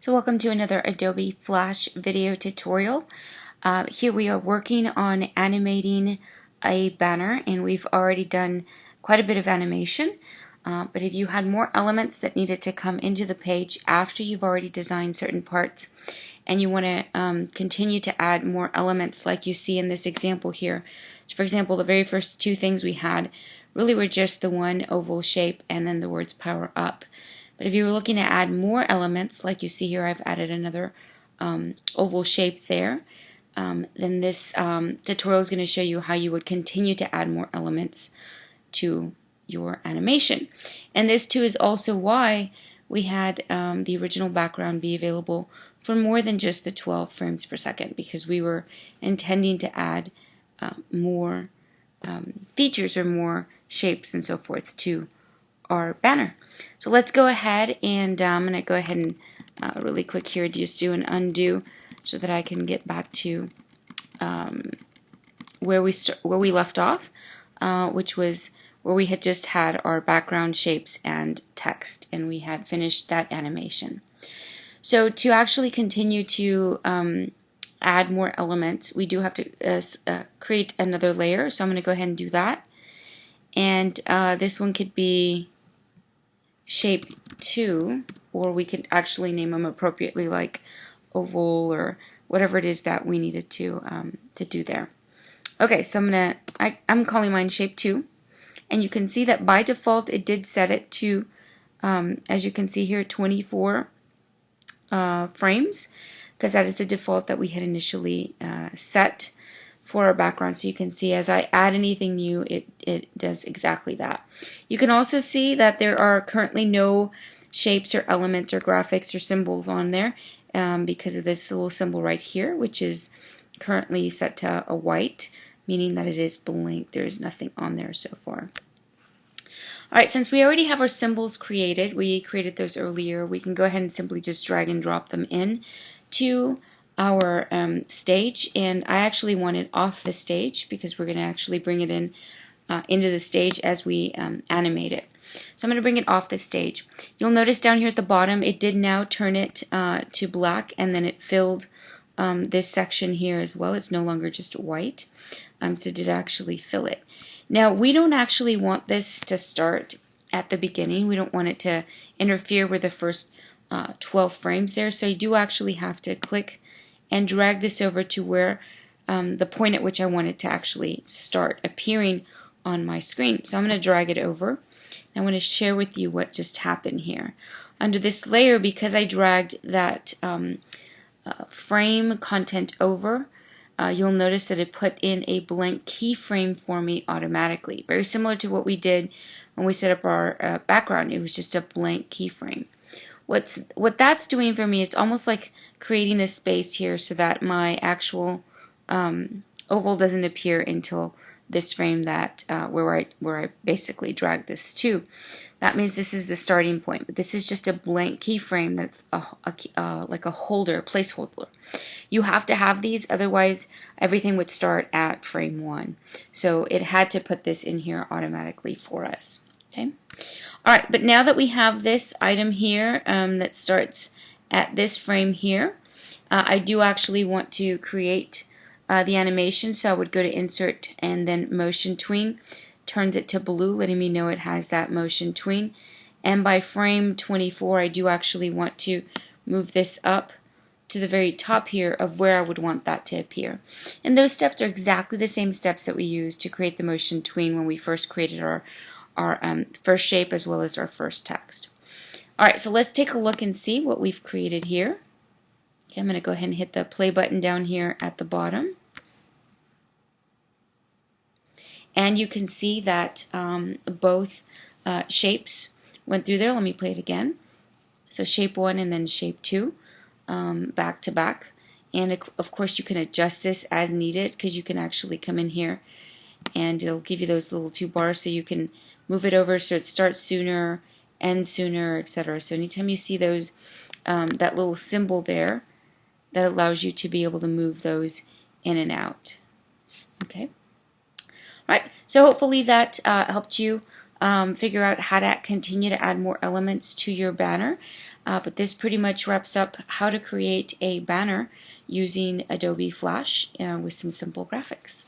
So welcome to another Adobe Flash video tutorial. Here we are working on animating a banner, and we've already done quite a bit of animation. But if you had more elements that needed to come into the page after you've already designed certain parts, and you want to continue to add more elements like you see in this example here. So for example, the very first two things we had really were just the one oval shape and then the words power up. But if you were looking to add more elements, like you see here, I've added another oval shape there, then this tutorial is going to show you how you would continue to add more elements to your animation. And this too is also why we had the original background be available for more than just the 12 frames per second, because we were intending to add more features or more shapes and so forth to our banner. So let's go ahead, and I'm going to go ahead and really quick here just do an undo so that I can get back to where we left off, which was where we had just had our background shapes and text, and we had finished that animation. So to actually continue to add more elements, we do have to create another layer. So I'm going to go ahead and do that. And this one could be shape 2, or we could actually name them appropriately, like oval or whatever it is that we needed to do there. Okay, so I'm calling mine shape 2, and you can see that by default it did set it to, as you can see here, 24 frames, because that is the default that we had initially set for our background. So you can see as I add anything new, it does exactly that. You can also see that there are currently no shapes or elements or graphics or symbols on there because of this little symbol right here, which is currently set to a white, meaning that it is blank. There is nothing on there so far. Alright, since we already have our symbols created, we created those earlier, we can go ahead and simply just drag and drop them in to our stage. And I actually want it off the stage because we're going to actually bring it in into the stage as we animate it. So I'm going to bring it off the stage. You'll notice down here at the bottom it did now turn it to black, and then it filled this section here as well. It's no longer just white, so it did actually fill it. Now we don't actually want this to start at the beginning. We don't want it to interfere with the first 12 frames there, so you do actually have to click and drag this over to where the point at which I want it to actually start appearing on my screen. So I'm going to drag it over. I want to share with you what just happened here. Under this layer, because I dragged that frame content over, you'll notice that it put in a blank keyframe for me automatically. Very similar to what we did when we set up our background. It was just a blank keyframe. What that's doing for me is almost like creating a space here so that my actual oval doesn't appear until this frame that where I basically drag this to. That means this is the starting point, but this is just a blank keyframe that's like a holder, placeholder. You have to have these, otherwise everything would start at frame 1. So it had to put this in here automatically for us. Okay. Alright, but now that we have this item here that starts at this frame here, I do actually want to create the animation, so I would go to Insert and then Motion Tween. Turns it to blue, letting me know it has that motion tween. And by frame 24, I do actually want to move this up to the very top here of where I would want that to appear. And those steps are exactly the same steps that we used to create the motion tween when we first created our first shape as well as our first text. Alright, so let's take a look and see what we've created here. Okay, I'm going to go ahead and hit the play button down here at the bottom. And you can see that both shapes went through there. Let me play it again. So shape 1 and then shape 2 back to back. And of course you can adjust this as needed, because you can actually come in here and it'll give you those little 2 bars, so you can move it over so it starts sooner, ends sooner, etc. So anytime you see those that little symbol there, that allows you to be able to move those in and out. Okay. Right, so hopefully that helped you figure out how to continue to add more elements to your banner. But this pretty much wraps up how to create a banner using Adobe Flash with some simple graphics.